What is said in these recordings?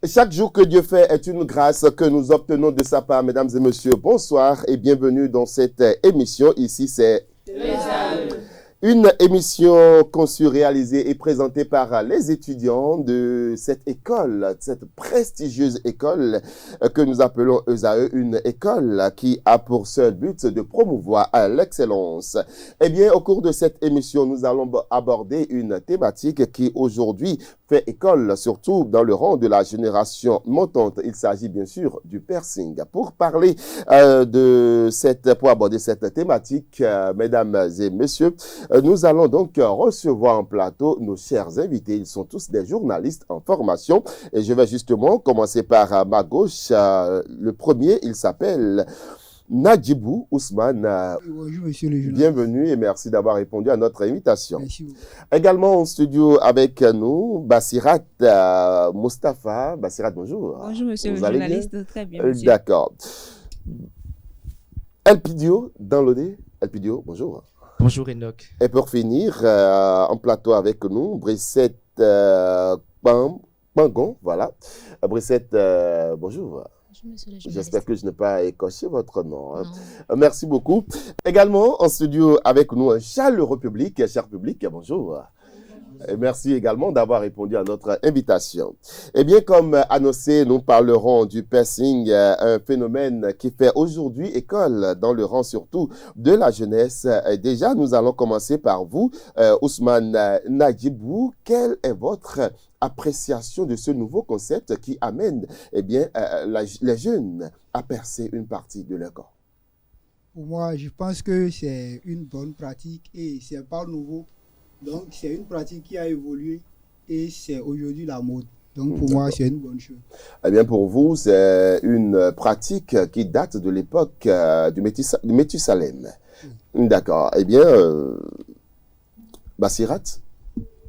Chaque jour que Dieu fait est une grâce que nous obtenons de sa part. Mesdames et messieurs, bonsoir et bienvenue dans cette émission. Ici, c'est une émission conçue, réalisée et présentée par les étudiants de cette école, cette prestigieuse école que nous appelons ESAE, une école qui a pour seul but de promouvoir l'excellence. Eh bien, au cours de cette émission, nous allons aborder une thématique qui aujourd'hui fait école, surtout dans le rang de la génération montante. Il s'agit bien sûr du piercing. Pour parler pour aborder cette thématique, mesdames et messieurs, nous allons donc recevoir en plateau nos chers invités. Ils sont tous des journalistes en formation. Et je vais justement commencer par ma gauche. Le premier, il s'appelle Nadjibou Ousmane. Bonjour, monsieur le journaliste. Bienvenue et merci d'avoir répondu à notre invitation. Merci. Également en studio avec nous, Bassirat Mustapha. Bassirat, bonjour. Bonjour, monsieur le Vous allez journaliste. bien? Très bien, monsieur. D'accord. Elpidio, dans l'OD. Elpidio, bonjour. Bonjour Enoch. Et pour finir, en plateau avec nous, Brissette Pangon, voilà. Brissette, bonjour. Bonjour, monsieur le journaliste. J'espère que je n'ai pas écorché votre nom. Hein. Merci beaucoup. Également en studio avec nous, Charles République. Cher public, bonjour. Et merci également d'avoir répondu à notre invitation. Eh bien, comme annoncé, nous parlerons du piercing, un phénomène qui fait aujourd'hui école dans le rang surtout de la jeunesse. Déjà, nous allons commencer par vous, Ousmane Nadjibou. Quelle est votre appréciation de ce nouveau concept qui amène les jeunes à percer une partie de leur corps? Pour moi, je pense que c'est une bonne pratique et c'est pas nouveau. Donc, c'est une pratique qui a évolué et c'est aujourd'hui la mode. Donc, pour moi, c'est une bonne chose. Eh bien, pour vous, c'est une pratique qui date de l'époque du Métusalem. D'accord. Eh bien, Bassirat?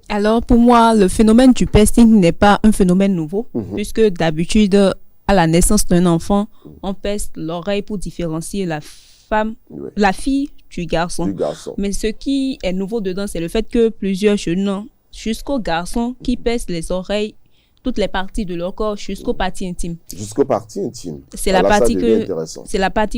Alors, pour moi, le phénomène du piercing n'est pas un phénomène nouveau, puisque d'habitude, à la naissance d'un enfant, on perce l'oreille pour différencier la fille du garçon. Mais ce qui est nouveau dedans, c'est le fait que plusieurs jeunes, jusqu'aux garçons, qui percent les oreilles, toutes les parties de leur corps, jusqu'aux parties intimes. Jusqu'aux parties intimes. C'est la partie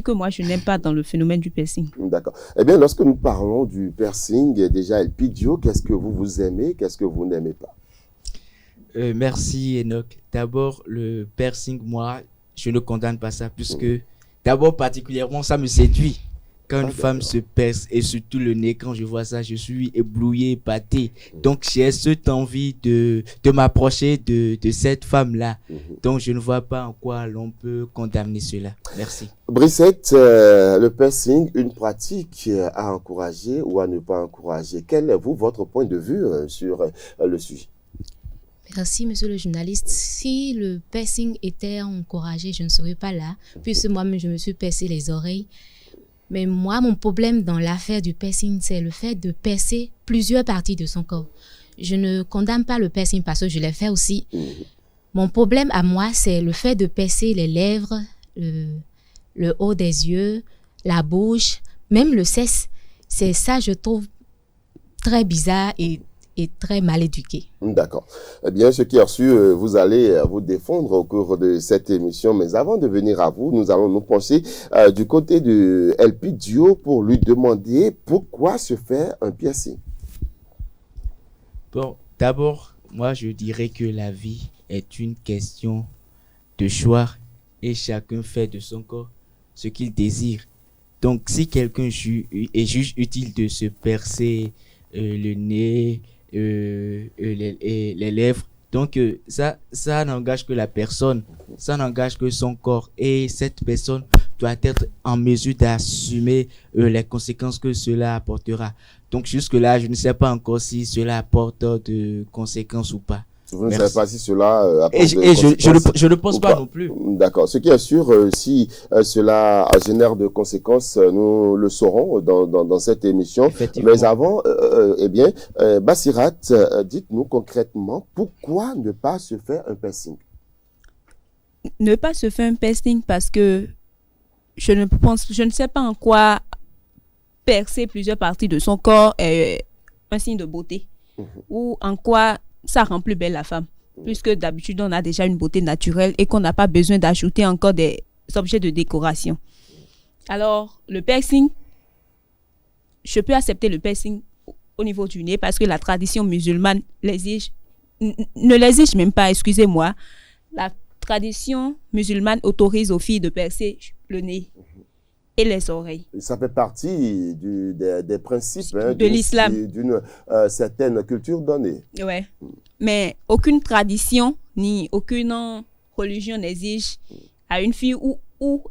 que moi, je n'aime pas dans le phénomène du piercing. D'accord. Eh bien, lorsque nous parlons du piercing, déjà, Elpidio, qu'est-ce que vous aimez, qu'est-ce que vous n'aimez pas? Merci Enoch. D'abord, le piercing, moi, je ne condamne pas ça, puisque d'abord, particulièrement, ça me séduit. Quand une femme se perce et surtout le nez, quand je vois ça, je suis ébloui, épaté. Donc, j'ai cette envie de m'approcher de cette femme-là. Donc, je ne vois pas en quoi l'on peut condamner cela. Merci. Brissette, le piercing, une pratique à encourager ou à ne pas encourager. Quel est votre point de vue sur le sujet? Merci, monsieur le journaliste. Si le piercing était encouragé, je ne serais pas là, puisque moi-même, je me suis percé les oreilles. Mais moi, mon problème dans l'affaire du piercing, c'est le fait de percer plusieurs parties de son corps. Je ne condamne pas le piercing parce que je l'ai fait aussi. Mon problème à moi, c'est le fait de percer les lèvres, le haut des yeux, la bouche, même le sexe. C'est ça, je trouve, très bizarre et très mal éduqué. D'accord. Eh bien, ce qui est reçu, vous allez vous défendre au cours de cette émission. Mais avant de venir à vous, nous allons nous pencher du côté de Elpidio pour lui demander pourquoi se faire un piercing. Bon, d'abord, moi, je dirais que la vie est une question de choix et chacun fait de son corps ce qu'il désire. Donc, si quelqu'un juge utile de se percer le nez, les lèvres. Donc, ça n'engage que la personne, ça n'engage que son corps. Et cette personne doit être en mesure d'assumer les conséquences que cela apportera. Donc, jusque-là, je ne sais pas encore si cela apporte de conséquences ou pas. Vous ne savez pas si cela apporte je ne pense pas non plus. D'accord. Ce qui est sûr, si cela génère de conséquences, nous le saurons dans cette émission. Mais avant, Bassirat, dites-nous concrètement pourquoi ne pas se faire un piercing? Ne pas se faire un piercing parce que je ne sais pas en quoi percer plusieurs parties de son corps est un signe de beauté ou en quoi ça rend plus belle la femme. puisque d'habitude, on a déjà une beauté naturelle et qu'on n'a pas besoin d'ajouter encore des objets de décoration. Alors, le piercing, je peux accepter le piercing au niveau du nez parce que la tradition musulmane ne l'exige même pas, excusez-moi. La tradition musulmane autorise aux filles de percer le nez et les oreilles. Ça fait partie des principes de l'islam, d'une certaine culture donnée. Ouais. Mais aucune tradition ni aucune religion n'exige à une fille ou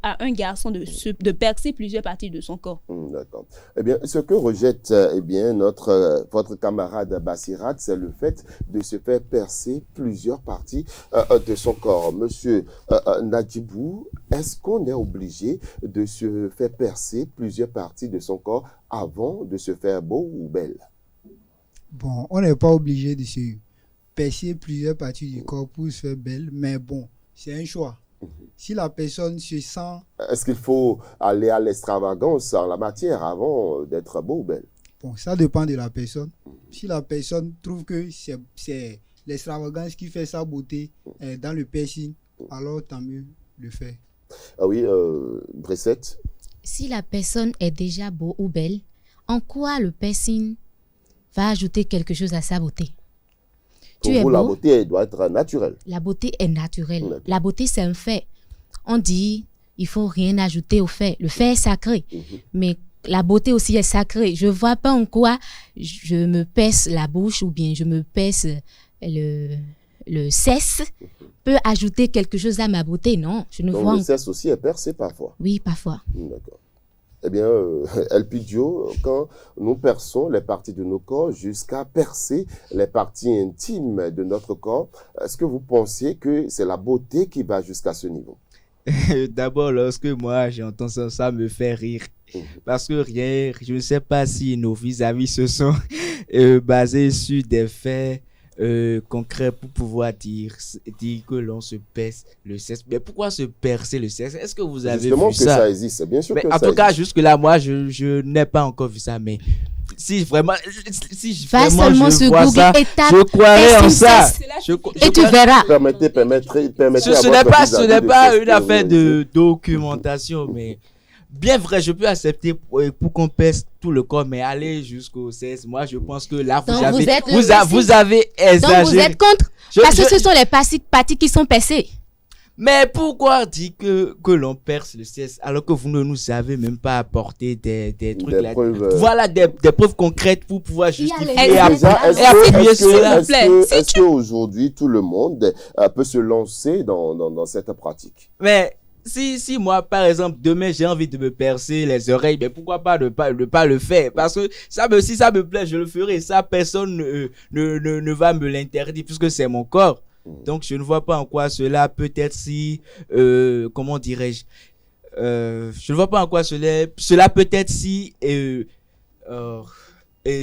à un garçon de percer plusieurs parties de son corps. D'accord. Eh bien, ce que rejette votre camarade Bassirat, c'est le fait de se faire percer plusieurs parties de son corps. Monsieur Nadjibou, est-ce qu'on est obligé de se faire percer plusieurs parties de son corps avant de se faire beau ou belle? Bon, on n'est pas obligé de se percer plusieurs parties du corps pour se faire belle, mais bon, c'est un choix. Si la personne se sent... Est-ce qu'il faut aller à l'extravagance en la matière avant d'être beau ou belle? Bon, ça dépend de la personne. Si la personne trouve que c'est l'extravagance qui fait sa beauté dans le piercing, alors tant mieux le faire. Ah oui, Brissette? Si la personne est déjà beau ou belle, en quoi le piercing va ajouter quelque chose à sa beauté? Pour vous, la beauté doit être naturelle. La beauté est naturelle. La beauté, c'est un fait. On dit, il faut rien ajouter au fait. Le fait est sacré. Mais la beauté aussi est sacrée. Je ne vois pas en quoi je me perce la bouche ou bien je me perce le cesse peut ajouter quelque chose à ma beauté. Non, je ne donc vois. Le cesse aussi est percé parfois. Oui, parfois. D'accord. Eh bien, El Pidio, quand nous perçons les parties de nos corps jusqu'à percer les parties intimes de notre corps, est-ce que vous pensez que c'est la beauté qui va jusqu'à ce niveau? D'abord, lorsque moi j'entends ça, ça me fait rire. Parce que je ne sais pas si nos vis-à-vis se sont basés sur des faits concret pour pouvoir dire que l'on se perce le sexe. Mais pourquoi se percer le sexe? Est-ce que vous avez justement vu que ça existe, bien sûr. Mais que en ça tout cas, existe. jusque-là, moi, je n'ai pas encore vu ça. Mais si vraiment, Va vraiment seulement je sur vois Google ça, et tape je croirais en ça. et tu verras. Permettez Ce n'est pas une affaire de documentation, mais bien vrai, je peux accepter pour qu'on pèse tout le corps, mais aller jusqu'au 16, moi je pense que là vous avez exagéré. Donc vous êtes contre parce que ce sont les parties qui sont percées. Mais pourquoi dire que l'on perce le 16 alors que vous ne nous avez même pas apporté des trucs là. Voilà des preuves concrètes pour pouvoir justifier et appuyer cela. Est-ce qu'aujourd'hui tout le monde peut se lancer dans cette pratique? Mais si moi, par exemple, demain, j'ai envie de me percer les oreilles, mais pourquoi pas ne pas le faire? Parce que si ça me plaît, je le ferai. Ça, personne ne va me l'interdire puisque c'est mon corps. Donc, je ne vois pas en quoi cela peut être si... comment dirais-je? Je ne vois pas en quoi cela peut être si...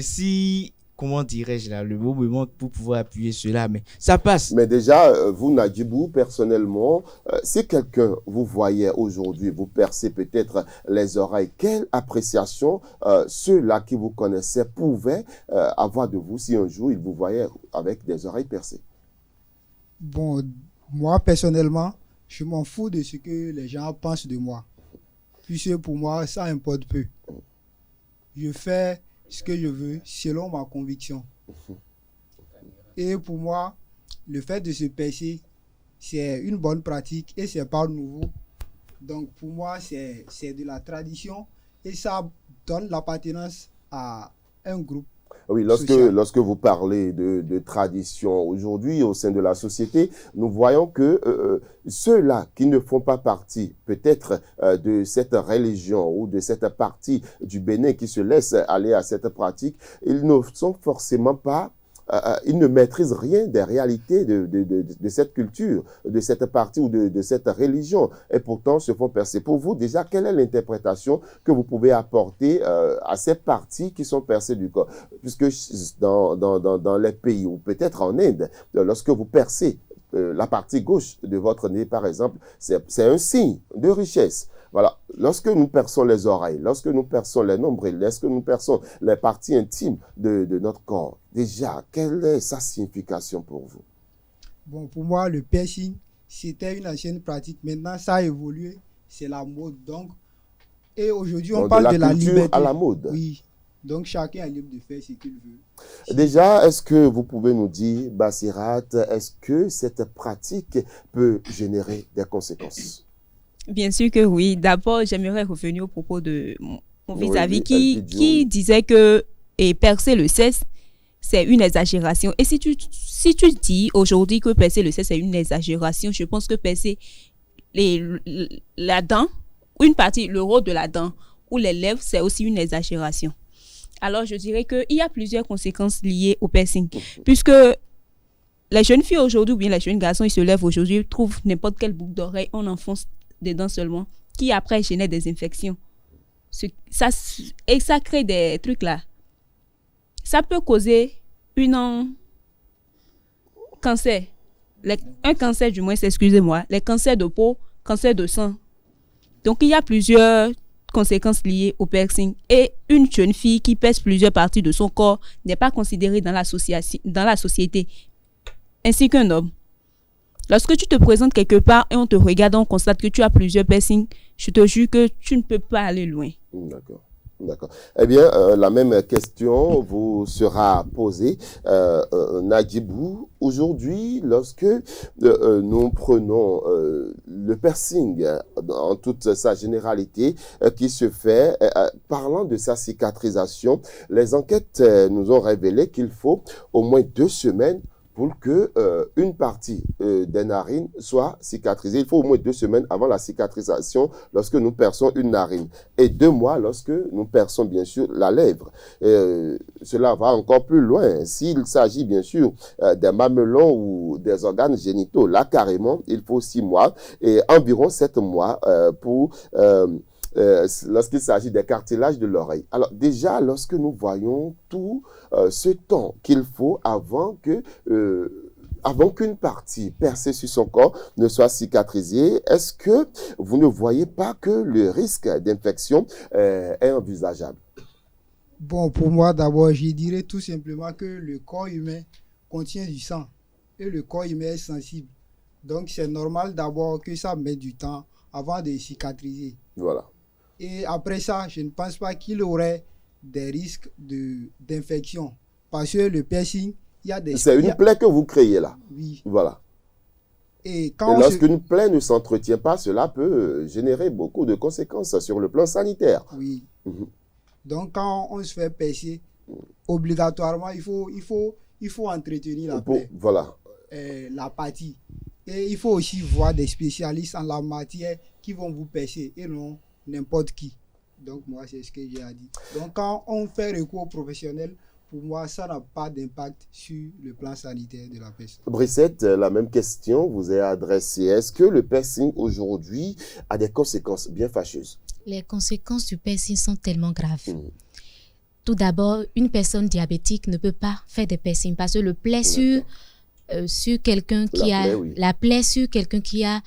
si... Comment dirais-je là, le mot me manque pour pouvoir appuyer cela, mais ça passe. Mais déjà, vous, Nadjibou, personnellement, si quelqu'un vous voyait aujourd'hui, vous percez peut-être les oreilles, quelle appréciation ceux-là qui vous connaissaient pouvaient avoir de vous si un jour ils vous voyaient avec des oreilles percées? Bon, moi, personnellement, je m'en fous de ce que les gens pensent de moi. Puisque pour moi, ça importe peu. Je fais ce que je veux selon ma conviction. Et pour moi, le fait de se percer, c'est une bonne pratique et c'est pas nouveau. Donc pour moi, c'est de la tradition et ça donne l'appartenance à un groupe. Oui, lorsque vous parlez de tradition aujourd'hui au sein de la société, nous voyons que ceux-là qui ne font pas partie peut-être de cette religion ou de cette partie du Bénin qui se laissent aller à cette pratique, ils ne sont forcément pas ils ne maîtrisent rien des réalités de cette culture, de cette partie ou de cette religion, et pourtant se font percer. Pour vous, déjà, quelle est l'interprétation que vous pouvez apporter à ces parties qui sont percées du corps? Puisque dans les pays, ou peut-être en Inde, lorsque vous percez la partie gauche de votre nez, par exemple, c'est un signe de richesse. Voilà. Lorsque nous perçons les oreilles, lorsque nous perçons les nombrils, lorsque nous perçons les parties intimes de notre corps, déjà, quelle est sa signification pour vous? Bon, pour moi, le piercing, c'était une ancienne pratique. Maintenant, ça a évolué. C'est la mode. Donc, et aujourd'hui, on parle de la liberté. À la mode. Oui. Donc, chacun est libre de faire ce qu'il veut. Déjà, est-ce que vous pouvez nous dire, Bassirat, est-ce que cette pratique peut générer des conséquences? Bien sûr que oui. D'abord, j'aimerais revenir au propos de mon vis-à-vis oui, qui disait que percer le sexe, c'est une exagération. Et si tu dis aujourd'hui que percer le sexe, c'est une exagération, je pense que percer la dent, une partie, le rôle de la dent ou les lèvres, c'est aussi une exagération. Alors, je dirais qu'il y a plusieurs conséquences liées au piercing. Puisque les jeunes filles aujourd'hui, ou bien les jeunes garçons, ils se lèvent aujourd'hui, ils trouvent n'importe quelle boucle d'oreille, on enfonce dedans seulement, qui après génère des infections. Et ça crée des trucs là. Ça peut causer un cancer. Un cancer du moins, excusez-moi. Les cancers de peau, cancer de sang. Donc, il y a plusieurs conséquences liées au piercing. Et une jeune fille qui pèse plusieurs parties de son corps n'est pas considérée dans la société, ainsi qu'un homme. Lorsque tu te présentes quelque part et on te regarde, on constate que tu as plusieurs piercings, je te jure que tu ne peux pas aller loin. D'accord. D'accord. Eh bien, la même question vous sera posée, Nadjibou. Aujourd'hui, lorsque nous prenons le piercing en toute sa généralité qui se fait, parlant de sa cicatrisation, les enquêtes nous ont révélé qu'il faut au moins 2 semaines pour que une partie des narines soit cicatrisée. Il faut au moins 2 semaines avant la cicatrisation lorsque nous perçons une narine. Et 2 mois lorsque nous perçons bien sûr la lèvre. Cela va encore plus loin. S'il s'agit bien sûr des mamelons ou des organes génitaux, là carrément, il faut 6 mois et environ 7 mois pour... lorsqu'il s'agit des cartilages de l'oreille. Alors déjà, lorsque nous voyons tout ce temps qu'il faut avant qu'une partie percée sur son corps ne soit cicatrisée, est-ce que vous ne voyez pas que le risque d'infection est envisageable? Bon, pour moi, d'abord, je dirais tout simplement que le corps humain contient du sang et le corps humain est sensible. Donc, c'est normal d'abord que ça mette du temps avant de cicatriser. Voilà. Et après ça, je ne pense pas qu'il aurait des risques d'infection. Parce que le piercing, il y a des... C'est une plaie que vous créez là. Oui. Voilà. Et lorsqu'une plaie ne s'entretient pas, cela peut générer beaucoup de conséquences sur le plan sanitaire. Oui. Donc, quand on se fait percer, obligatoirement, il faut entretenir la plaie. Voilà. La partie. Et il faut aussi voir des spécialistes en la matière qui vont vous percer et non n'importe qui. Donc, moi, c'est ce que j'ai à dire. Donc, quand on fait recours aux professionnels, pour moi, ça n'a pas d'impact sur le plan sanitaire de la personne. Brissette, la même question vous est adressée. Est-ce que le piercing aujourd'hui a des conséquences bien fâcheuses? Les conséquences du piercing sont tellement graves. Tout d'abord, une personne diabétique ne peut pas faire des piercings parce que le plaie sur quelqu'un qui a la plaie sur quelqu'un qui a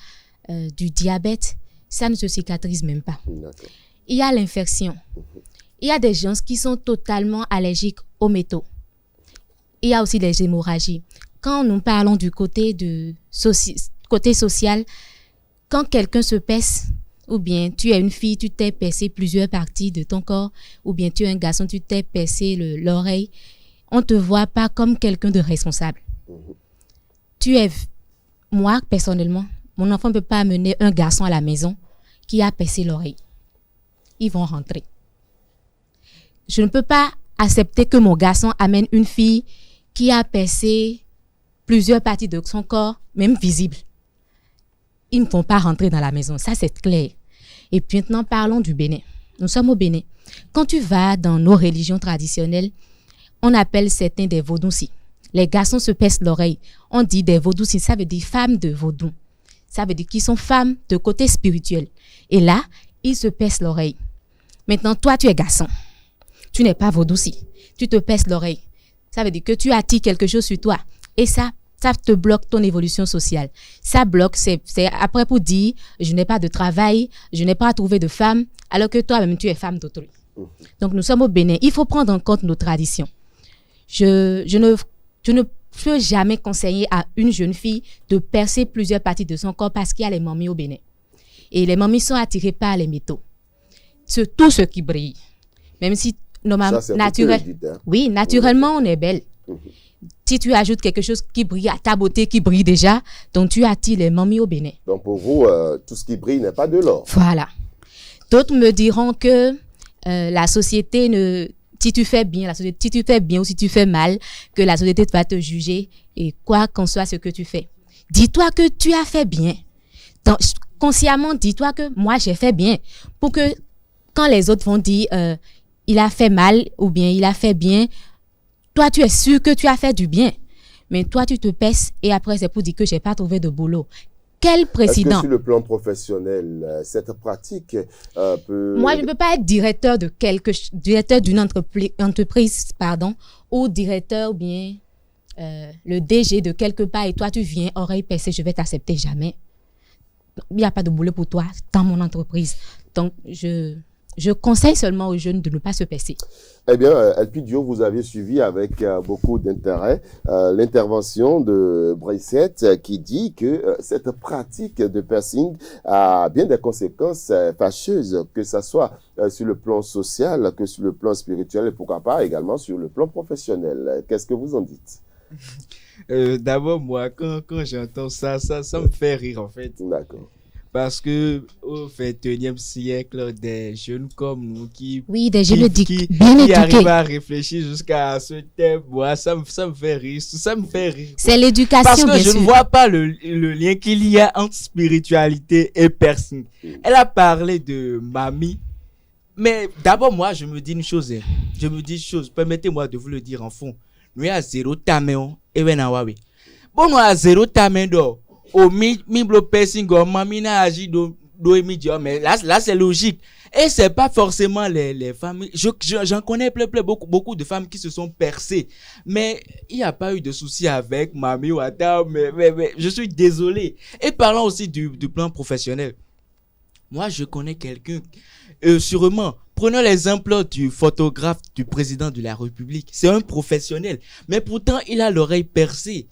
du diabète, ça ne se cicatrise même pas. Il y a l'infection. Il y a des gens qui sont totalement allergiques aux métaux. Il y a aussi les hémorragies. Quand nous parlons du côté social, quand quelqu'un se perce, ou bien tu es une fille, tu t'es percé plusieurs parties de ton corps, ou bien tu es un garçon, tu t'es percé l'oreille, on ne te voit pas comme quelqu'un de responsable. Moi, personnellement, mon enfant ne peut pas amener un garçon à la maison qui a percé l'oreille. Ils vont rentrer. Je ne peux pas accepter que mon garçon amène une fille qui a percé plusieurs parties de son corps, même visibles. Ils ne vont pas rentrer dans la maison, ça c'est clair. Et puis maintenant, parlons du Bénin. Nous sommes au Bénin. Quand tu vas dans nos religions traditionnelles, on appelle certains des vaudoucis. Les garçons se percent l'oreille. On dit des vaudoucis, ça veut dire femmes de vaudou. Ça veut dire qu'ils sont femmes de côté spirituel. Et là, ils se percent l'oreille. Maintenant, toi, tu es garçon. Tu n'es pas vaudouci. Tu te perces l'oreille. Ça veut dire que tu attires quelque chose sur toi. Et ça te bloque ton évolution sociale. Ça bloque, c'est après pour dire, je n'ai pas de travail, je n'ai pas à trouver de femme, alors que toi-même, tu es femme d'autrui. Donc, nous sommes au Bénin. Il faut prendre en compte nos traditions. Je ne peux jamais conseiller à une jeune fille de percer plusieurs parties de son corps parce qu'il y a les mamies au Bénin. Et les mamies sont attirées par les métaux. C'est tout ce qui brille. Même si, normalement, oui, naturellement, on est belle. Si tu ajoutes quelque chose qui brille à ta beauté, qui brille déjà, donc tu attires les mamies au Bénin. Donc pour vous, tout ce qui brille n'est pas de l'or. Voilà. D'autres me diront que la société ne... Si tu fais bien, si tu fais bien ou si tu fais mal, que la société va te juger et quoi qu'en soit ce que tu fais. Dis-toi que tu as fait bien. Donc, consciemment, dis-toi que moi, j'ai fait bien. Pour que quand les autres vont dire il a fait mal ou bien il a fait bien, toi, tu es sûr que tu as fait du bien. Mais toi, tu te pèses et après, c'est pour dire que j'ai pas trouvé de boulot. Quel président? Est-ce que sur le plan professionnel, cette pratique peut... Moi, je ne peux pas être directeur d'une entreprise, ou directeur ou bien le DG de quelque part et toi, tu viens, oreille percée, je vais t'accepter jamais. Il n'y a pas de boulot pour toi dans mon entreprise. Donc, je conseille seulement aux jeunes de ne pas se percer. Eh bien, Elpidio, vous avez suivi avec beaucoup d'intérêt l'intervention de Brissette qui dit que cette pratique de piercing a bien des conséquences fâcheuses, que ce soit sur le plan social, que sur le plan spirituel et pourquoi pas également sur le plan professionnel. Qu'est-ce que vous en dites? D'abord, moi, quand j'entends ça me fait rire en fait. D'accord. Parce que au XXIe siècle, des jeunes comme nous qui arrivent à réfléchir jusqu'à ce thème, moi, ça me fait rire. Ça me fait rire. C'est l'éducation, parce que bien je sûr. ne vois pas le lien qu'il y a entre spiritualité et piercing. Elle a parlé de mamie. Mais d'abord, moi, je me dis une chose. Permettez-moi de vous le dire en fond. Nous à zéro taméon et wenawawe. Bon, nous à zéro taméon au mi blo piercing au mamina agi do immédiat, mais là c'est logique. Et c'est pas forcément les femmes. J'en connais beaucoup de femmes qui se sont percées. Mais il n'y a pas eu de souci avec Mami ou Adam. Mais je suis désolé. Et parlant aussi du plan professionnel. Moi, je connais quelqu'un, sûrement. Prenons l'exemple du photographe du président de la République. C'est un professionnel. Mais pourtant, il a l'oreille percée.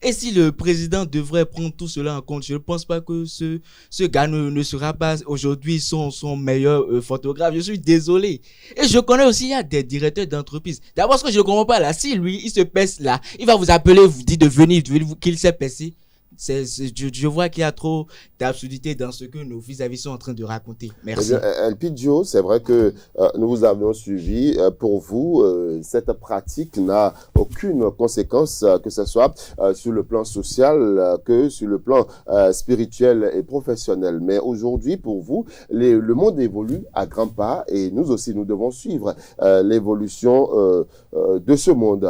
Et si le président devrait prendre tout cela en compte, je ne pense pas que ce gars ne sera pas aujourd'hui son meilleur photographe. Je suis désolé. Et je connais aussi, il y a des directeurs d'entreprise. D'abord, ce que je ne comprends pas là, si lui, il se pèse là, il va vous appeler, vous dire de venir, qu'il s'est pèsé. Je vois qu'il y a trop d'absurdité dans ce que nos vis-à-vis sont en train de raconter. Merci. Eh bien, Elpidio, c'est vrai que nous vous avions suivi. Pour vous, cette pratique n'a aucune conséquence, que ce soit sur le plan social que sur le plan spirituel et professionnel. Mais aujourd'hui, pour vous, le monde évolue à grands pas et nous aussi, nous devons suivre l'évolution de ce monde.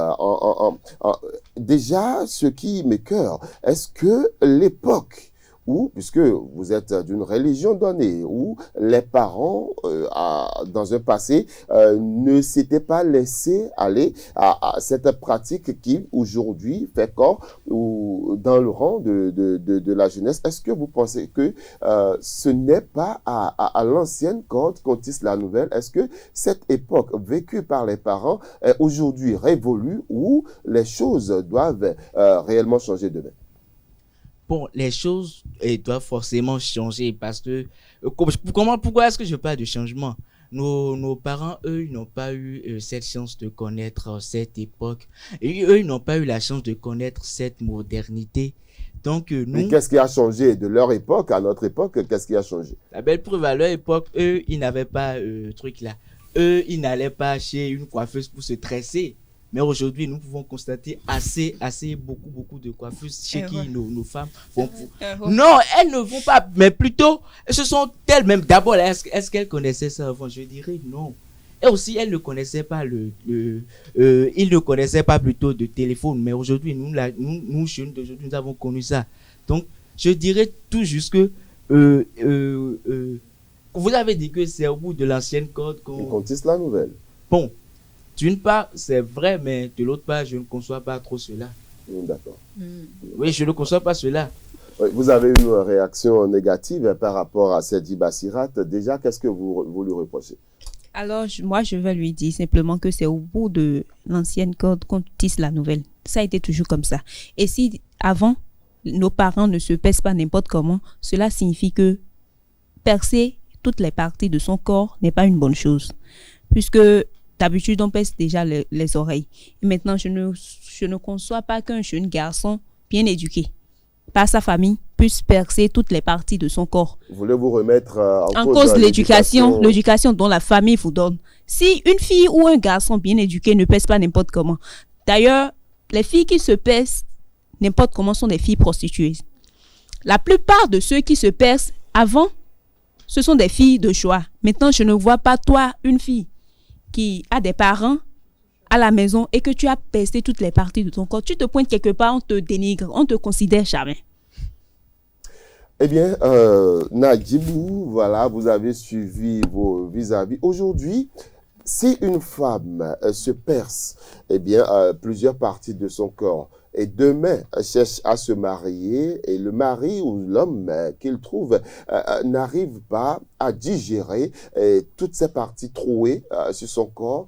Déjà, ce qui m'écoeure, est-ce que l'époque où, puisque vous êtes d'une religion donnée, où les parents, dans un passé, ne s'étaient pas laissés aller à cette pratique qui, aujourd'hui, fait corps ou dans le rang de la jeunesse. Est-ce que vous pensez que ce n'est pas à l'ancienne corde qu'on tisse la nouvelle? Est-ce que cette époque vécue par les parents est aujourd'hui révolue où les choses doivent réellement changer de main? Bon, les choses doivent forcément changer parce que pourquoi est-ce que je parle de changement? Nos parents, eux, ils n'ont pas eu cette chance de connaître cette époque. Et eux, ils n'ont pas eu la chance de connaître cette modernité. Donc, nous... Mais qu'est-ce qui a changé de leur époque à notre époque? Qu'est-ce qui a changé? La belle preuve, à leur époque, eux, ils n'avaient pas truc là. Eux, ils n'allaient pas chez une coiffeuse pour se tresser. Mais aujourd'hui, nous pouvons constater beaucoup de coiffeuses chez qui nos femmes vont... Non, elles ne vont pas, mais plutôt, ce sont elles-mêmes. D'abord, est-ce qu'elles connaissaient ça avant? Je dirais non. Et aussi, elles ne connaissaient pas ils ne connaissaient pas plutôt de téléphone. Mais aujourd'hui, nous jeunes d'aujourd'hui, nous avons connu ça. Donc, je dirais tout juste que vous avez dit que c'est au bout de l'ancienne corde qu'on tisse la nouvelle. Bon. D'une part, c'est vrai, mais de l'autre part, je ne conçois pas trop cela. D'accord. Oui, je ne conçois pas cela. Vous avez une réaction négative par rapport à Seydi Bassirat. Déjà, qu'est-ce que vous lui reprochez? Alors, moi, je vais lui dire simplement que c'est au bout de l'ancienne corde qu'on tisse la nouvelle. Ça a été toujours comme ça. Et si avant, nos parents ne se pèsent pas n'importe comment, cela signifie que percer toutes les parties de son corps n'est pas une bonne chose. Puisque d'habitude, on pèse déjà les oreilles. Et maintenant, je ne conçois pas qu'un jeune garçon bien éduqué par sa famille puisse percer toutes les parties de son corps. Voulez-vous remettre en cause l'éducation dont la famille vous donne. Si une fille ou un garçon bien éduqué ne pèse pas n'importe comment. D'ailleurs, les filles qui se pèsent n'importe comment sont des filles prostituées. La plupart de ceux qui se pèsent avant, ce sont des filles de choix. Maintenant, je ne vois pas toi, une fille qui a des parents à la maison et que tu as pesté toutes les parties de ton corps. Tu te pointes quelque part, on te dénigre, on te considère jamais. Eh bien, Nadjibou, voilà, vous avez suivi vos vis-à-vis. Aujourd'hui, si une femme se perce, eh bien, plusieurs parties de son corps, et demain cherche à se marier, et le mari ou l'homme qu'il trouve n'arrive pas à digérer toutes ces parties trouées sur son corps,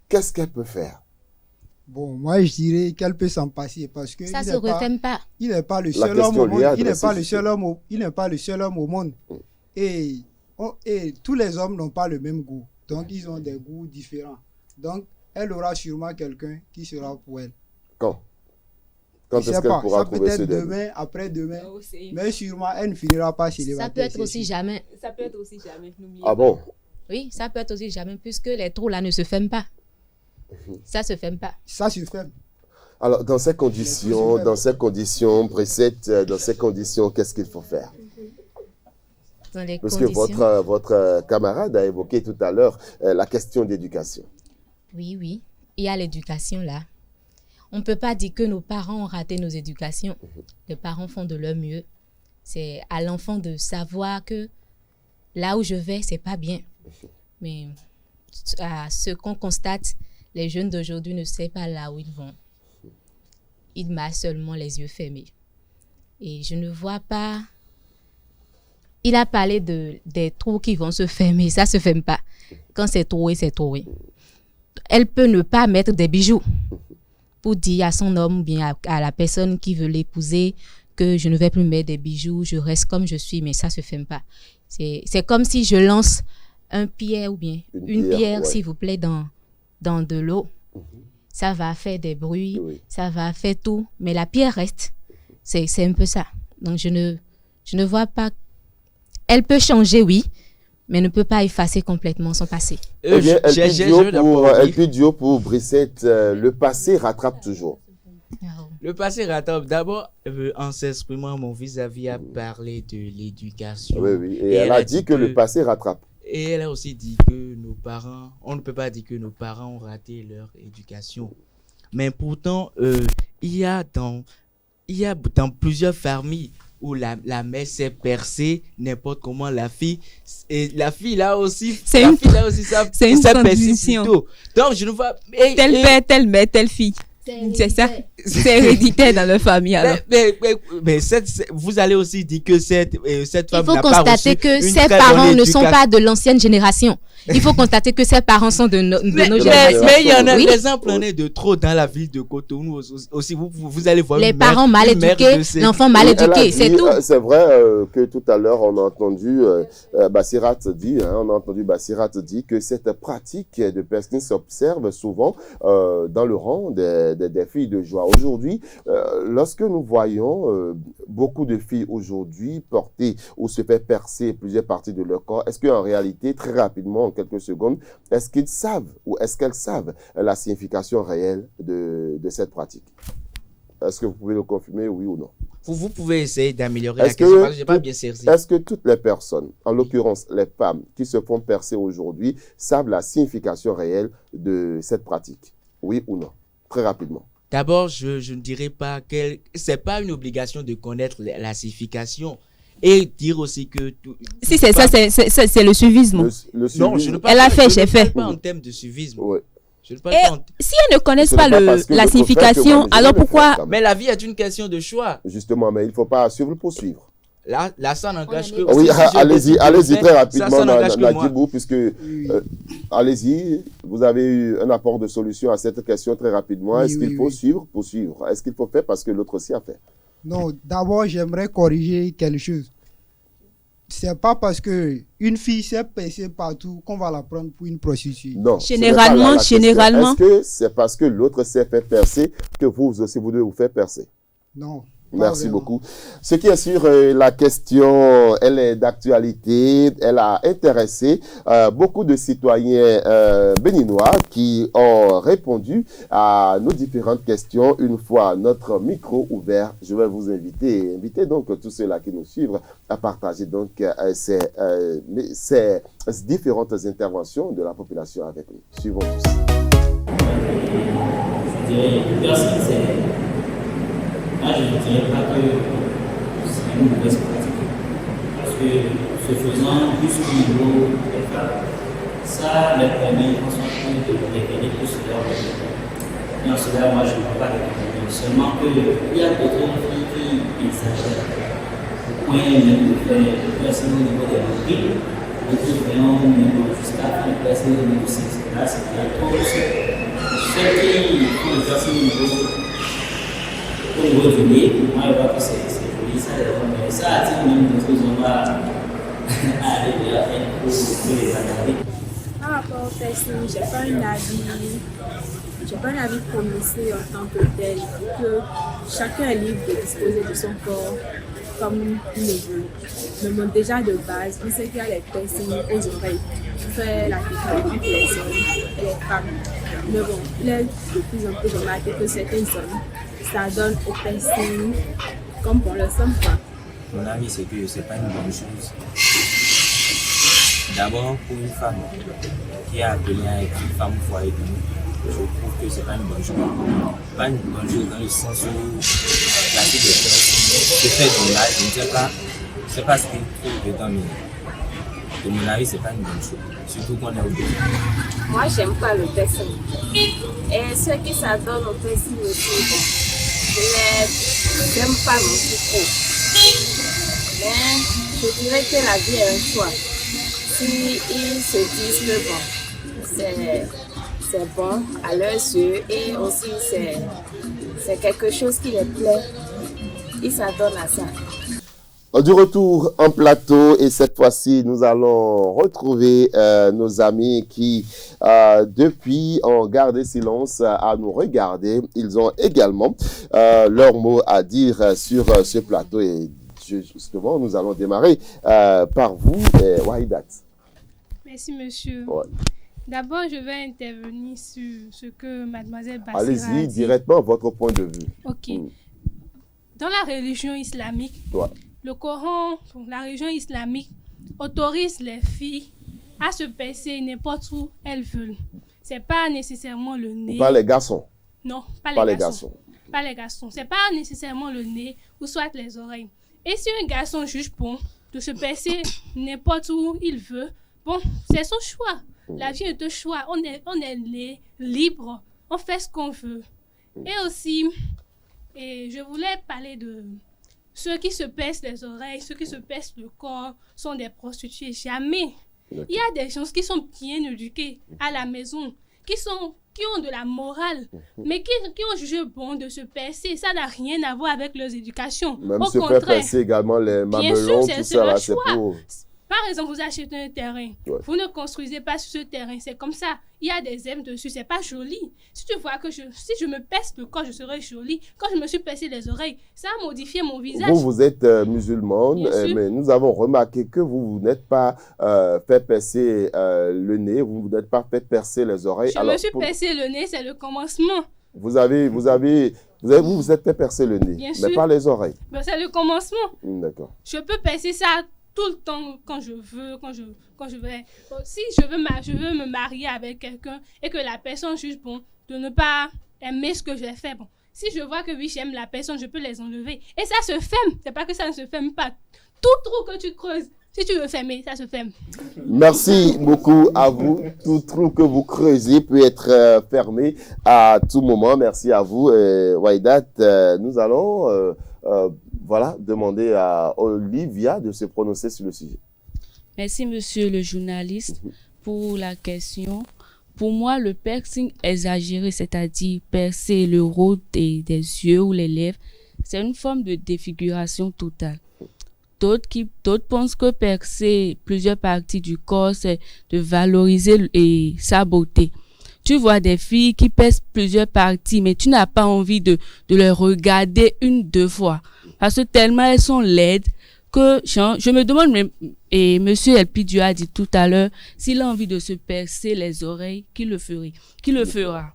qu'est-ce qu'elle peut faire? Bon, moi je dirais qu'elle peut s'en passer parce que ça ne se refait pas. Il n'est pas le seul homme au monde. Il n'est pas le seul homme au monde. Et tous les hommes n'ont pas le même goût. Donc ils ont des goûts différents. Donc elle aura sûrement quelqu'un qui sera pour elle. Quand est-ce qu'elle pourra trouver ce demain, après-demain. Mais sûrement elle ne finira pas célibataire. Ça peut être aussi jamais. Ça peut être aussi jamais. Ah bon? Oui, ça peut être aussi jamais puisque les trous là ne se ferment pas. Ça se ferme pas. Ça se ferme. Alors, dans ces conditions, qu'est-ce qu'il faut faire? Parce que votre camarade a évoqué tout à l'heure la question d'éducation. Oui. Il y a l'éducation là. On ne peut pas dire que nos parents ont raté nos éducations. Les parents font de leur mieux. C'est à l'enfant de savoir que là où je vais, c'est pas bien. Mais à ce qu'on constate, les jeunes d'aujourd'hui ne savent pas là où ils vont. Ils marchent seulement les yeux fermés. Et je ne vois pas... Il a parlé des trous qui vont se fermer. Ça ne se ferme pas. Quand c'est troué, c'est troué. Elle peut ne pas mettre des bijoux pour dire à son homme ou bien à la personne qui veut l'épouser que je ne vais plus mettre des bijoux, je reste comme je suis, mais ça ne se ferme pas. C'est comme si je lance un pierre ou bien une pierre, ouais, s'il vous plaît, dans de l'eau. Ça va faire des bruits, ça va faire tout, mais la pierre reste. C'est un peu ça. Donc je ne vois pas. Elle peut changer, oui, mais ne peut pas effacer complètement son passé. Eh bien, El Dio pour Brissette, le passé rattrape toujours. Le passé rattrape. D'abord, en s'exprimant, mon vis-à-vis a parlé de l'éducation. Oui. Et elle a dit que le passé rattrape. Et elle a aussi dit que nos parents, on ne peut pas dire que nos parents ont raté leur éducation. Mais pourtant, il y a dans plusieurs familles où la mère s'est percée n'importe comment, la fille là aussi, ça c'est une transition. Donc je ne vois tel père, telle mère, telle fille. C'est ça, c'est héréditaire dans la famille. Alors. Mais vous allez aussi dire que cette femme n'a pas reçu. Il faut constater que ses parents ne sont pas de l'ancienne génération. Il faut constater que ses parents sont de nos générations. Mais il y en a des exemples de trop dans la ville de Cotonou aussi. Vous allez voir les parents mal éduqués, l'enfant mal éduqué, c'est tout. C'est vrai que tout à l'heure, on a entendu Bassirat dire que cette pratique de pesting s'observe souvent dans le rang des filles de joie. Aujourd'hui, lorsque nous voyons beaucoup de filles aujourd'hui porter ou se faire percer plusieurs parties de leur corps, est-ce qu'en réalité, très rapidement, en quelques secondes, est-ce qu'ils savent ou est-ce qu'elles savent la signification réelle de cette pratique? Est-ce que vous pouvez le confirmer, oui ou non? Vous pouvez essayer d'améliorer la question parce que je n'ai pas bien saisi. Est-ce que toutes les personnes, en l'occurrence les femmes qui se font percer aujourd'hui, savent la signification réelle de cette pratique? Oui ou non? Très rapidement. D'abord, je ne dirais pas que ce n'est pas une obligation de connaître la signification. Et dire aussi que... Si c'est ça, c'est le suivisme. Non, je ne Elle a fait, j'ai fait. Pas en termes de suivisme. Oui. Si elles ne connaissent pas la signification, alors pourquoi... Mais la vie est une question de choix. Justement, mais il ne faut pas suivre pour suivre. Là, ça n'engage que... Oui, si je allez-y décide de le faire, très rapidement, ça n'engage que moi. Nadjibou, puisque, allez-y, vous avez eu un apport de solution à cette question très rapidement. Oui, Est-ce qu'il oui, faut oui. suivre pour suivre? Est-ce qu'il faut faire parce que l'autre aussi a fait? Non, d'abord, j'aimerais corriger quelque chose. C'est pas parce que une fille s'est percée partout qu'on va la prendre pour une prostituée. Non. Généralement, Est-ce que c'est parce que l'autre s'est fait percer que vous aussi, vous devez vous faire percer? Non. Merci vraiment. beaucoup. Ce qui est sûr, la question, elle est d'actualité, elle a intéressé beaucoup de citoyens béninois qui ont répondu à nos différentes questions. Une fois notre micro ouvert, je vais vous inviter donc tous ceux-là qui nous suivent à partager donc ces différentes interventions de la population avec nous. Suivons tous. Moi, je ne dirais pas que c'est une mauvaise pratique. Parce que ce faisant, jusqu'au niveau des femmes, ça leur permet en son temps de révéler plus leur vie. Et en cela, moi, je ne peux pas répondre. Seulement qu'il y a d'autres filles qui exagèrent. Au point même de faire percer au niveau des mobiles, et qui vont jusqu'à faire percer au niveau du sexe. Là, c'est la cause. Ceux qui font le percer au niveau du nez, moi je vois que c'est joli, ça, mais ça attire même d'autres hommes à aller à faire pour les regarder. Par rapport au piercing, j'ai pas un avis prononcé en tant que tel, que chacun est libre de disposer de son corps comme il le veut. Mais bon, déjà de base, on sait qu'il y a les piercings aux oreilles qui fait la différence entre les hommes et les femmes. Mais bon, il est de plus en plus remarqué que certaines zones, ça donne au piercing comme pour le sang. Mon avis, c'est que ce n'est pas une bonne chose. D'abord, pour une femme qui est appelée à être une femme au foyer de nous, je trouve que ce n'est pas une bonne chose. Pas une bonne chose dans le sens où la vie de piercing se fait de mal. Je ne sais pas ce qu'il trouve dedans, mais de mon avis, ce n'est pas une bonne chose. Surtout qu'on est au début. Moi, j'aime pas le piercing. Et ce qui s'adonne au piercing aussi, bon, je n'aime pas non plus trop. Mais je dirais que la vie est un choix. Si ils se disent que bon, c'est bon à leurs yeux et aussi c'est quelque chose qui les plaît, ils s'adonnent à ça. Du retour en plateau et cette fois-ci, nous allons retrouver nos amis qui, depuis, ont gardé silence à nous regarder. Ils ont également leur mot à dire sur ce plateau. Et justement, nous allons démarrer par vous, Wahidat. Merci, monsieur. Ouais. D'abord, je vais intervenir sur ce que mademoiselle Bassira a Allez-y, dit. directement votre point de vue. Ok. Dans la religion islamique, Ouais. le Coran, la religion islamique, autorise les filles à se percer n'importe où elles veulent. C'est pas nécessairement le nez. Pas les garçons. Non, pas Pas les les garçons. garçons. Pas les garçons. C'est pas nécessairement le nez ou soit les oreilles. Et si un garçon juge bon de se percer n'importe où il veut, bon, c'est son choix. La vie est un choix. On est libre. On fait ce qu'on veut. Et aussi, je voulais parler de ceux qui se percent les oreilles, ceux qui se percent le corps sont des prostituées. Jamais. Il y a des gens qui sont bien éduqués à la maison, qui ont de la morale, mais qui ont jugé bon de se percer. Ça n'a rien à voir avec leur éducation. Même Au se faire contraire, passer également les bien sûr, mamelons, c'est tout ça, le là, c'est choix. pour... Par exemple, vous achetez un terrain. Ouais. Vous ne construisez pas sur ce terrain. C'est comme ça. Il y a des aimes dessus. C'est pas joli. Si tu vois que si je me perce le corps, je serai jolie. Quand je me suis percé les oreilles, ça a modifié mon visage. Vous êtes musulmane, Bien sûr. mais nous avons remarqué que vous n'êtes pas fait percer le nez, vous n'êtes pas fait percer les oreilles. Je me suis percé le nez, c'est le commencement. Vous êtes fait percer le nez, Bien mais sûr. pas les oreilles. Ben, c'est le commencement. D'accord. Je peux percer ça tout le temps quand je veux, quand je vais. Si je veux me marier avec quelqu'un et que la personne juge bon de ne pas aimer ce que j'ai fait, bon. Si je vois que oui, j'aime la personne, je peux les enlever. Et ça se ferme. C'est pas que ça ne se ferme pas. Tout trou que tu creuses, si tu veux fermer, ça se ferme. Merci beaucoup à vous. Tout trou que vous creusez peut être fermé à tout moment. Merci à vous, Wahidat. Nous allons voilà, demander à Olivia de se prononcer sur le sujet. Merci, monsieur le journaliste, pour la question. Pour moi, le piercing exagéré, c'est-à-dire percer le haut des yeux ou les lèvres, c'est une forme de défiguration totale. D'autres pensent que percer plusieurs parties du corps, c'est de valoriser sa beauté. Tu vois des filles qui percent plusieurs parties, mais tu n'as pas envie de les regarder deux fois. Parce que tellement elles sont laides que je me demande, et monsieur Elpidio a dit tout à l'heure, s'il a envie de se percer les oreilles, qui le fera.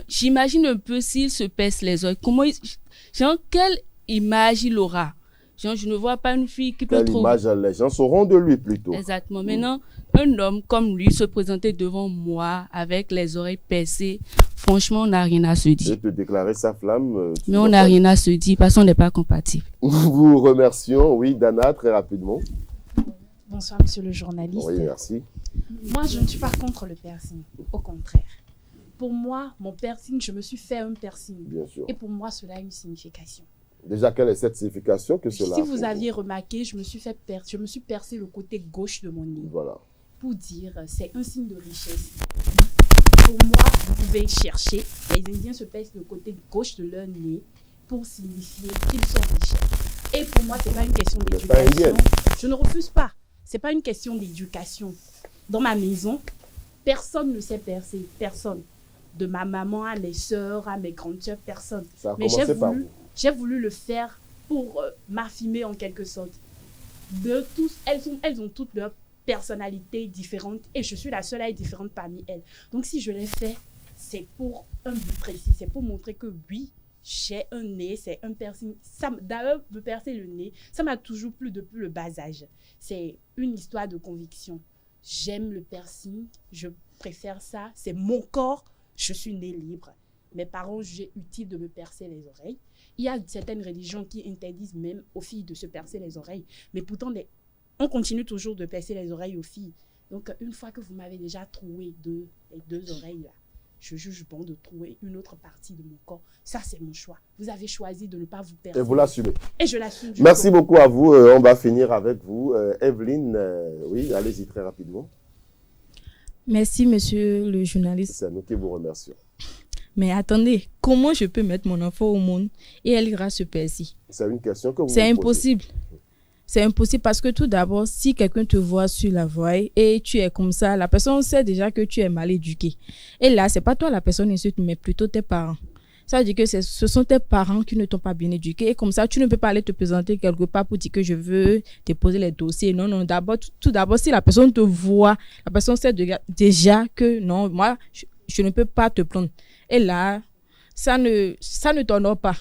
J'imagine un peu s'il se perce les oreilles, quelle image il aura? Je ne vois pas une fille qui peut trouver... Quelle image les gens sauront de lui plutôt. Exactement. Maintenant, un homme comme lui se présenter devant moi avec les oreilles percées, franchement, on n'a rien à se dire. Et te déclarer sa flamme. Mais on n'a rien à se dire parce qu'on n'est pas compatible. Nous vous remercions. Oui, Dana, très rapidement. Bonsoir, monsieur le journaliste. Oui, merci. Moi, je ne suis pas contre le piercing. Au contraire. Pour moi, mon piercing, je me suis fait un piercing. Bien sûr. Et pour moi, cela a une signification. Déjà, quelle est cette signification que cela a? Si vous aviez remarqué, je me suis percé le côté gauche de mon nez. Voilà. Pour dire, c'est un signe de richesse. Pour moi, vous pouvez chercher. Les Indiens se percent le côté gauche de leur nez pour signifier qu'ils sont riches. Et pour moi, ce n'est pas une question d'éducation. Je ne refuse pas. Ce n'est pas une question d'éducation. Dans ma maison, personne ne sait percer. Personne. De ma maman à mes soeurs, à mes grandes soeurs, personne. Ça a commencé par vous. J'ai voulu le faire pour m'affirmer en quelque sorte. Elles ont toutes leur personnalité différente et je suis la seule à être différente parmi elles. Donc si je l'ai fait, c'est pour un but précis. C'est pour montrer que oui, j'ai un nez, c'est un piercing. D'ailleurs, me percer le nez, ça m'a toujours plu depuis le bas âge. C'est une histoire de conviction. J'aime le piercing, je préfère ça. C'est mon corps, je suis née libre. Mes parents jugeaient utile de me percer les oreilles. Il y a certaines religions qui interdisent même aux filles de se percer les oreilles. Mais pourtant, on continue toujours de percer les oreilles aux filles. Donc, une fois que vous m'avez déjà trouvé les deux oreilles là, je juge bon de trouver une autre partie de mon corps. Ça, c'est mon choix. Vous avez choisi de ne pas vous percer. Et vous l'assumez. Et je l'assume. Merci beaucoup à vous. On va finir avec vous. Evelyne, oui, allez-y très rapidement. Merci, monsieur le journaliste. C'est à nous qui vous remercions. Mais attendez, comment je peux mettre mon enfant au monde et elle ira se percer? C'est une question que vous C'est impossible. C'est impossible parce que tout d'abord, si quelqu'un te voit sur la voie et tu es comme ça, la personne sait déjà que tu es mal éduqué. Et là, c'est pas toi la personne insulte, mais plutôt tes parents. Ça veut dire que ce sont tes parents qui ne t'ont pas bien éduqué. Et comme ça, tu ne peux pas aller te présenter quelque part pour dire que je veux déposer les dossiers. Non, non, tout d'abord, si la personne te voit, la personne sait déjà que non, moi, je ne peux pas te prendre. Et là, ça ne t'honore pas.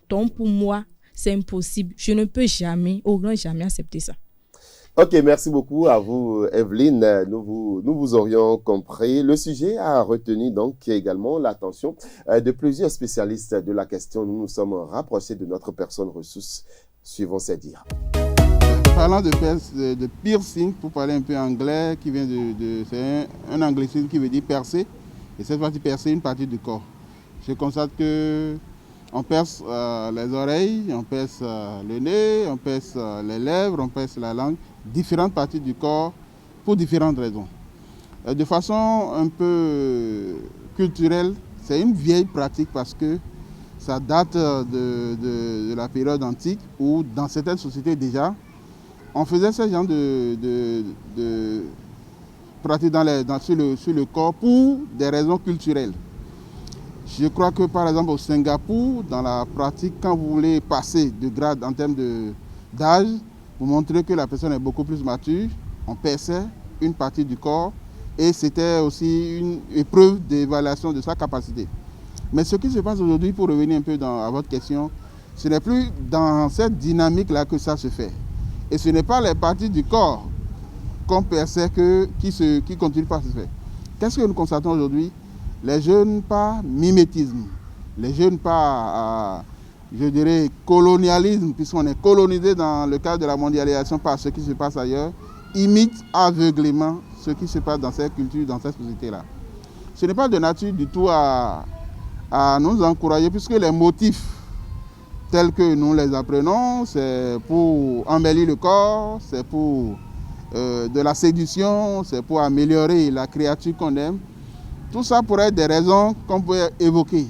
Donc, pour moi, c'est impossible. Je ne peux jamais, au grand jamais, accepter ça. Ok, merci beaucoup à vous, Evelyne. Nous vous aurions compris. Le sujet a retenu donc également l'attention de plusieurs spécialistes de la question. Nous nous sommes rapprochés de notre personne ressource. Suivons ces dires. Parlant de piercing, pour parler un peu anglais, qui vient c'est un anglicisme qui veut dire percer. Et cette fois-ci, percer une partie du corps. Je constate que on perce les oreilles, on perce le nez, on perce les lèvres, on perce la langue, différentes parties du corps pour différentes raisons. De façon un peu culturelle, c'est une vieille pratique parce que ça date de la période antique où dans certaines sociétés déjà, on faisait ce genre de pratique sur le corps pour des raisons culturelles. Je crois que par exemple au Singapour, dans la pratique, quand vous voulez passer de grade en termes d'âge, vous montrez que la personne est beaucoup plus mature, on perçait une partie du corps et c'était aussi une épreuve d'évaluation de sa capacité. Mais ce qui se passe aujourd'hui, pour revenir un peu à votre question, ce n'est plus dans cette dynamique-là que ça se fait. Et ce n'est pas les parties du corps qu'on perçait qui continuent pas à se faire. Qu'est-ce que nous constatons aujourd'hui? Les jeunes par mimétisme, les jeunes par, je dirais, colonialisme, puisqu'on est colonisé dans le cadre de la mondialisation par ce qui se passe ailleurs, imitent aveuglément ce qui se passe dans cette culture, dans cette société-là. Ce n'est pas de nature du tout à nous encourager, puisque les motifs tels que nous les apprenons, c'est pour embellir le corps, c'est pour de la séduction, c'est pour améliorer la créature qu'on aime. Tout ça pourrait être des raisons qu'on peut évoquer.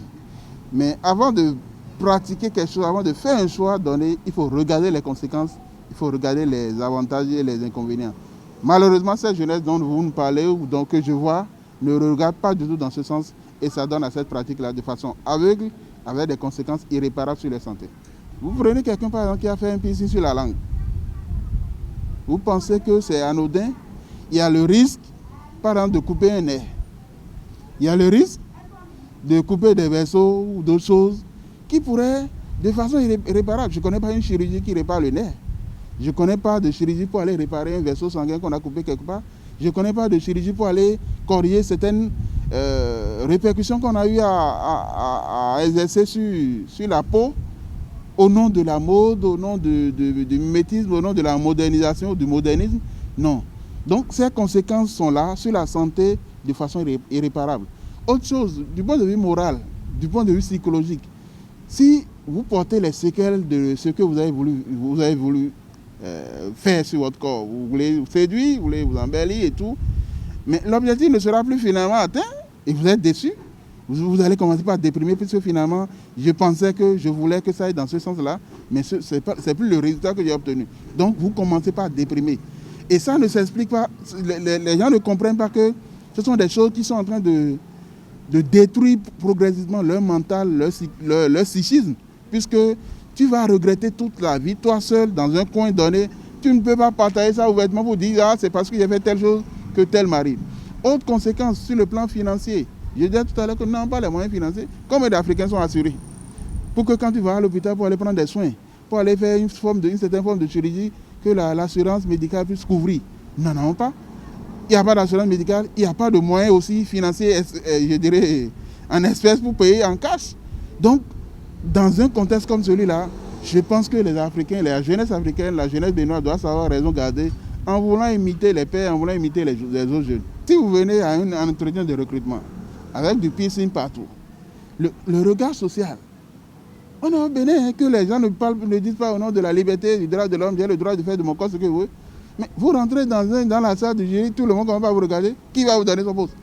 Mais avant de pratiquer quelque chose, avant de faire un choix donné, il faut regarder les conséquences, il faut regarder les avantages et les inconvénients. Malheureusement, cette jeunesse dont vous nous parlez ou dont que je vois ne regarde pas du tout dans ce sens et ça donne à cette pratique-là de façon aveugle avec des conséquences irréparables sur la santé. Vous prenez quelqu'un par exemple qui a fait un piercing sur la langue. Vous pensez que c'est anodin? Il y a le risque, par exemple, de couper un nerf. Il y a le risque de couper des vaisseaux ou d'autres choses qui pourraient, de façon irréparable. Je ne connais pas une chirurgie qui répare le nerf. Je ne connais pas de chirurgie pour aller réparer un vaisseau sanguin qu'on a coupé quelque part. Je ne connais pas de chirurgie pour aller corriger certaines répercussions qu'on a eu à exercer sur la peau au nom de la mode, au nom du mimétisme, au nom de la modernisation, du modernisme. Non. Donc ces conséquences sont là sur la santé de façon irréparable. Autre chose, du point de vue moral, du point de vue psychologique, si vous portez les séquelles de ce que vous avez voulu faire sur votre corps, vous voulez vous séduire, vous voulez vous embellir et tout, mais l'objectif ne sera plus finalement atteint et vous êtes déçu. Vous allez commencer par déprimer puisque finalement, je pensais que je voulais que ça aille dans ce sens-là, mais ce n'est plus le résultat que j'ai obtenu. Donc vous commencez par déprimer. Et ça ne s'explique pas, les gens ne comprennent pas que ce sont des choses qui sont en train de détruire progressivement leur mental, leur psychisme, puisque tu vas regretter toute la vie, toi seul, dans un coin donné. Tu ne peux pas partager ça ouvertement pour dire « Ah, c'est parce que j'ai fait telle chose que tel m'arrive ». Autre conséquence sur le plan financier, je disais tout à l'heure que nous n'avons pas les moyens financiers. Combien d'Africains sont assurés pour que quand tu vas à l'hôpital pour aller prendre des soins, pour aller faire une certaine forme de chirurgie, que l'assurance médicale puisse couvrir? Nous n'en avons pas. Il n'y a pas d'assurance médicale, il n'y a pas de moyens aussi financiers, je dirais, en espèces pour payer en cash. Donc, dans un contexte comme celui-là, je pense que les Africains, la jeunesse africaine, la jeunesse des Noirs doit savoir raison garder en voulant imiter les pères, en voulant imiter les autres jeunes. Si vous venez à un entretien de recrutement avec du piercing partout, le regard social, on a béni que les gens ne disent pas au nom de la liberté, du droit de l'homme, j'ai le droit de faire de mon corps ce que vous voulez. Mais vous rentrez dans la salle du jury, tout le monde va vous regarder, qui va vous donner son poste?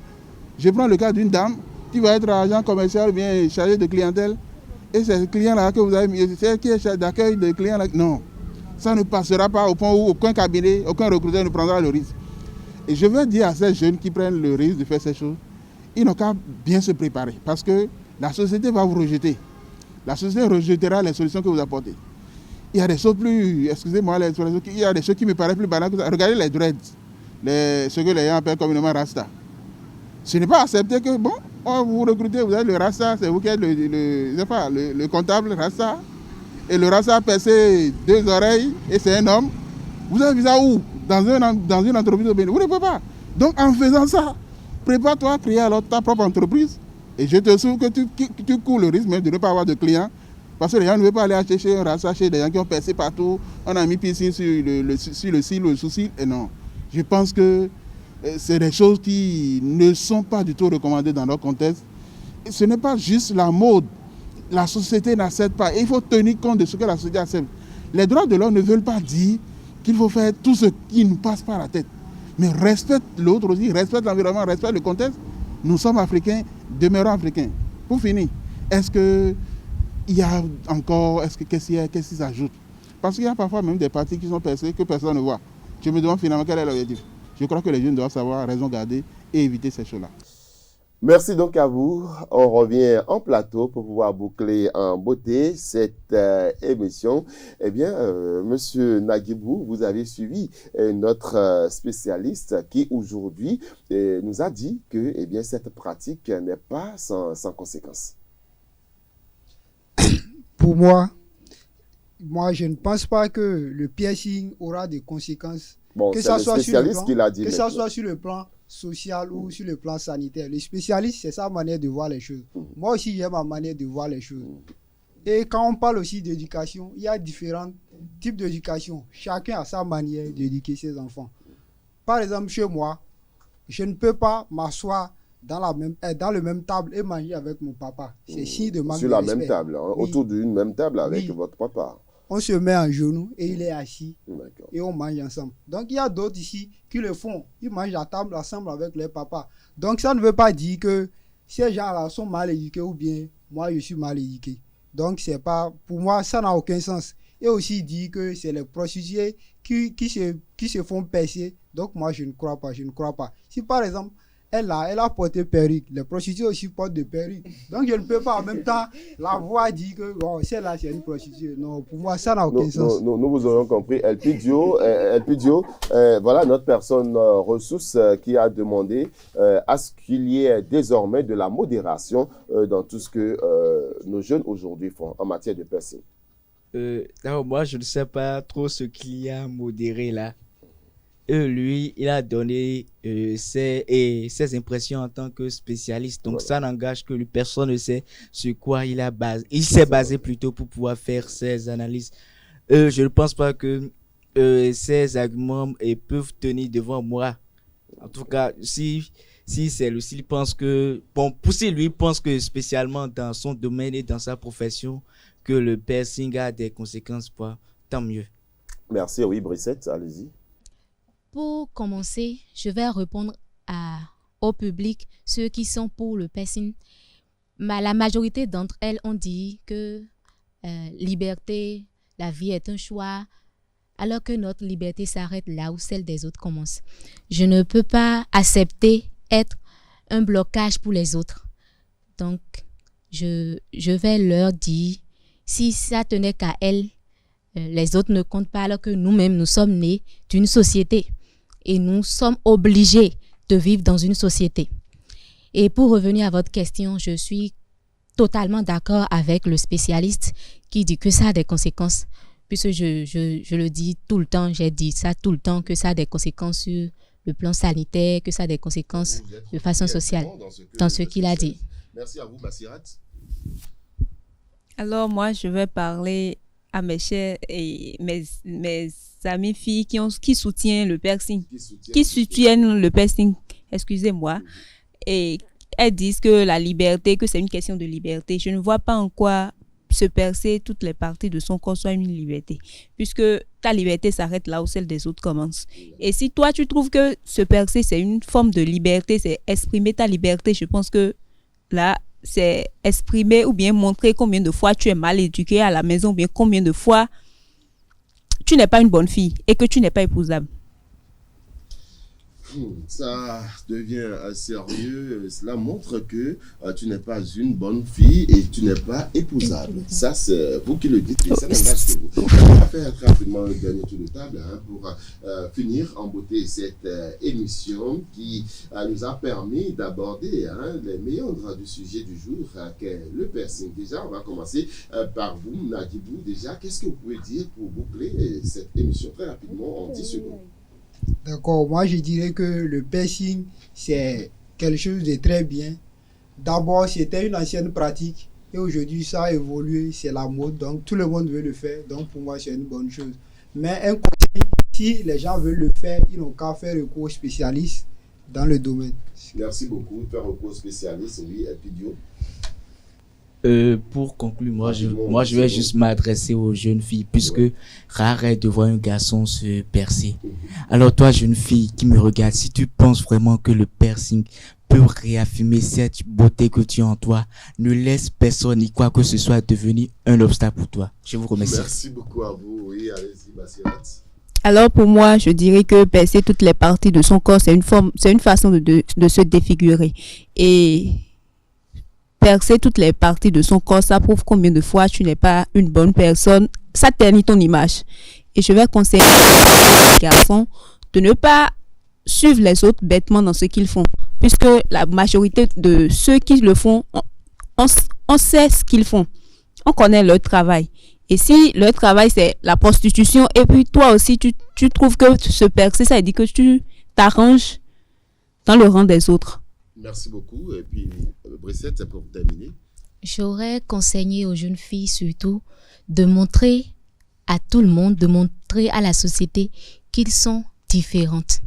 Je prends le cas d'une dame qui va être agent commercial ou bien chargé de clientèle. Et ces clients-là que vous avez mis, c'est qui est chargé d'accueil de clients-là, non. Ça ne passera pas au point où aucun cabinet, aucun recruteur ne prendra le risque. Et je veux dire à ces jeunes qui prennent le risque de faire ces choses, ils n'ont qu'à bien se préparer parce que la société va vous rejeter. La société rejettera les solutions que vous apportez. Il y a des choses plus, excusez-moi, il y a des choses qui me paraissent plus banales que ça. Regardez les dreads, ce que les gens appellent communément Rasta. Ce n'est pas accepté que, bon, vous recrutez, vous êtes le Rasta, c'est vous qui êtes le comptable Rasta. Et le Rasta a percé 2 oreilles et c'est un homme. Vous avez vu ça où? Dans une entreprise au Bénin. Vous ne pouvez pas. Donc en faisant ça, prépare-toi à créer alors ta propre entreprise. Et je te souhaite que tu cours le risque même de ne pas avoir de clients. Parce que les gens ne veulent pas aller acheter chez un Rasta, chez des gens qui ont percé partout. On a mis piercing sur le cil, le sous-cil. Et non. Je pense que c'est des choses qui ne sont pas du tout recommandées dans notre contexte. Et ce n'est pas juste la mode. La société n'accepte pas. Et il faut tenir compte de ce que la société accepte. Les droits de l'homme ne veulent pas dire qu'il faut faire tout ce qui nous passe par la tête. Mais respecte l'autre aussi, respecte l'environnement, respecte le contexte. Nous sommes Africains, demeurons Africains. Pour finir, est-ce qu'il y a encore, qu'est-ce qui s'ajoute? Parce qu'il y a parfois même des parties qui sont percées que personne ne voit. Je me demande finalement quel est l'objectif. Je crois que les jeunes doivent savoir raison garder et éviter ces choses-là. Merci donc à vous. On revient en plateau pour pouvoir boucler en beauté cette émission. Eh bien, Monsieur Naguibou, vous avez suivi notre spécialiste qui aujourd'hui nous a dit que eh bien, cette pratique n'est pas sans conséquence. Pour moi, je ne pense pas que le piercing aura des conséquences. Bon, que c'est le spécialiste qui l'a dit. Que ça soit sur le plan social ou sur le plan sanitaire. Le spécialiste, c'est sa manière de voir les choses. Moi aussi, j'ai ma manière de voir les choses. Et quand on parle aussi d'éducation, il y a différents types d'éducation. Chacun a sa manière d'éduquer ses enfants. Par exemple, chez moi, je ne peux pas m'asseoir dans le même table et manger avec mon papa. C'est signe de manque Sur de la respect. même table, hein, Oui. autour d'une même table avec Oui. votre papa. On se met en genoux et il est assis D'accord. et on mange ensemble. Donc il y a d'autres ici qui le font. Ils mangent à table ensemble avec leur papa. Donc ça ne veut pas dire que ces gens-là sont mal éduqués ou bien moi je suis mal éduqué. Donc c'est pas, pour moi ça n'a aucun sens. Et aussi dit que c'est les prostituées qui se font percer. Donc moi je ne crois pas. Si par exemple elle a porté perruque, les prostituées aussi portent des perruques. Donc je ne peux pas en même temps la voir dire que bon, celle-là c'est une prostituée. Non, pour moi ça n'a aucun sens. Nous vous aurions compris. Elpidio, voilà notre personne ressource qui a demandé à ce qu'il y ait désormais de la modération dans tout ce que nos jeunes aujourd'hui font en matière de piercing. Alors moi, je ne sais pas trop ce qu'il y a modéré là. Lui, il a donné ses impressions en tant que spécialiste. Donc, ça n'engage que lui. Personne ne sait sur quoi il a basé. Il s'est basé plutôt pour pouvoir faire ses analyses. Je ne pense pas que ces arguments peuvent tenir devant moi. En tout cas, si c'est lui, s'il pense que... Bon, si lui pense que spécialement dans son domaine et dans sa profession, que le piercing a des conséquences, tant mieux. Merci, oui, Brissette, allez-y. Pour commencer, je vais répondre au public, ceux qui sont pour le piercing. La majorité d'entre elles ont dit que liberté, la vie est un choix, alors que notre liberté s'arrête là où celle des autres commence. Je ne peux pas accepter être un blocage pour les autres. Donc, je vais leur dire, si ça tenait qu'à elles, les autres ne comptent pas, alors que nous-mêmes, nous sommes nés d'une société. Et nous sommes obligés de vivre dans une société. Et pour revenir à votre question, je suis totalement d'accord avec le spécialiste qui dit que ça a des conséquences. Puisque je le dis tout le temps, j'ai dit ça tout le temps, que ça a des conséquences sur le plan sanitaire, que ça a des conséquences de façon sociale, dans ce qu'il a dit. Merci à vous, Bassirat. Alors moi, je vais parler à mes chers et mes amies filles qui soutiennent le piercing, excusez-moi, et elles disent que la liberté, que c'est une question de liberté. Je ne vois pas en quoi se percer toutes les parties de son corps soit une liberté, puisque ta liberté s'arrête là où celle des autres commence. Et si toi, tu trouves que se percer, c'est une forme de liberté, c'est exprimer ta liberté, je pense que là, c'est exprimer ou bien montrer combien de fois tu es mal éduqué à la maison, ou bien combien de fois tu n'es pas une bonne fille et que tu n'es pas épousable. Ça devient sérieux. Cela montre que tu n'es pas une bonne fille et tu n'es pas épousable. Ça, c'est vous qui le dites, mais ça n'engage que vous. On va faire rapidement un dernier tour de table pour finir en beauté cette émission qui nous a permis d'aborder les méandres du sujet du jour, qu'est le piercing. Déjà, on va commencer par vous, Nadibou. Déjà, qu'est-ce que vous pouvez dire pour boucler cette émission très rapidement en 10 secondes? D'accord, moi je dirais que le piercing, c'est quelque chose de très bien. D'abord, c'était une ancienne pratique et aujourd'hui ça a évolué, c'est la mode, donc tout le monde veut le faire, donc pour moi c'est une bonne chose. Mais un conseil, si les gens veulent le faire, ils n'ont qu'à faire recours aux spécialistes dans le domaine. Merci beaucoup, faire recours aux spécialistes, oui, Elpidio. Pour conclure, moi je vais juste m'adresser aux jeunes filles, puisque rare est de voir un garçon se percer. Alors toi, jeune fille qui me regarde, si tu penses vraiment que le piercing peut réaffirmer cette beauté que tu as en toi, ne laisse personne ni quoi que ce soit devenir un obstacle pour toi. Je vous remercie. Merci beaucoup à vous. Oui, allez-y, Bassirat. Alors pour moi, je dirais que percer toutes les parties de son corps, c'est une façon de se défigurer. Et percer toutes les parties de son corps, ça prouve combien de fois tu n'es pas une bonne personne. Ça ternit ton image. Et je vais conseiller aux garçons de ne pas suivre les autres bêtement dans ce qu'ils font. Puisque la majorité de ceux qui le font, on sait ce qu'ils font. On connaît leur travail. Et si leur travail, c'est la prostitution, et puis toi aussi, tu trouves que se percer, ça veut dire que tu t'arranges dans le rang des autres. Merci beaucoup. Et puis, Brissette, c'est pour terminer. J'aurais conseillé aux jeunes filles surtout de montrer à tout le monde, de montrer à la société qu'ils sont différentes,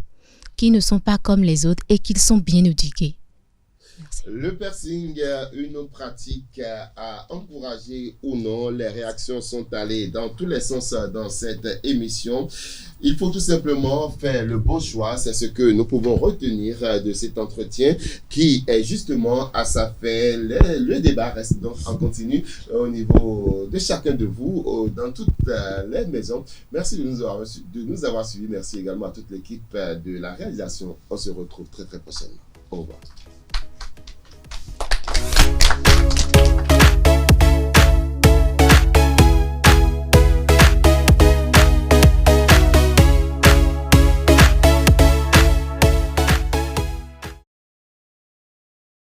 qu'ils ne sont pas comme les autres et qu'ils sont bien éduqués. Le piercing, une pratique à encourager ou non, les réactions sont allées dans tous les sens dans cette émission. Il faut tout simplement faire le bon choix, c'est ce que nous pouvons retenir de cet entretien qui est justement à sa fin. Le débat reste donc en continu au niveau de chacun de vous, dans toutes les maisons. Merci de nous avoir suivis. Merci également à toute l'équipe de la réalisation. On se retrouve très très prochainement. Au revoir.